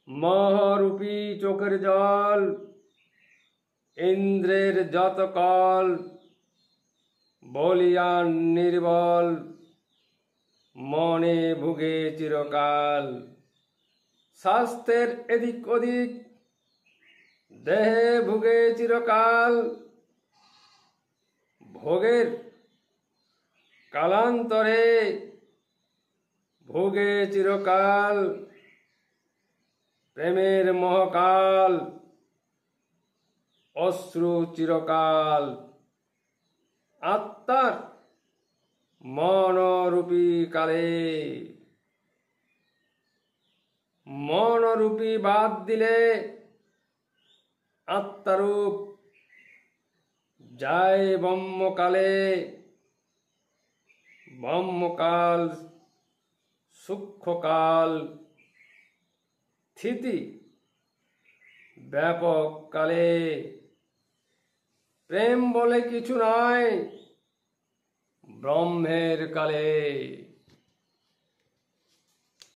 মহারূপী চোখের জল, ইন্দ্রের যত কল, বলিয়ান নির্বল, মনে ভুগে চিরকাল। স্বাস্থ্যের এদিক ওদিক, দেহে ভুগে চিরকাল, ভোগের কালান্তরে ভোগে চিরকাল। প্রেমের মহাকাল, অশ্রু চিরকাল। আত্মার মনরূপী কালে, মনরূপী বাদ দিলে আত্মারূপ যায় ব্রহ্মকালে। ব্রহ্মকাল সূক্ষ্মকাল, স্থিতি ব্যাপক কালে। প্রেম বলে কিছু নয় ব্রহ্মের কালে।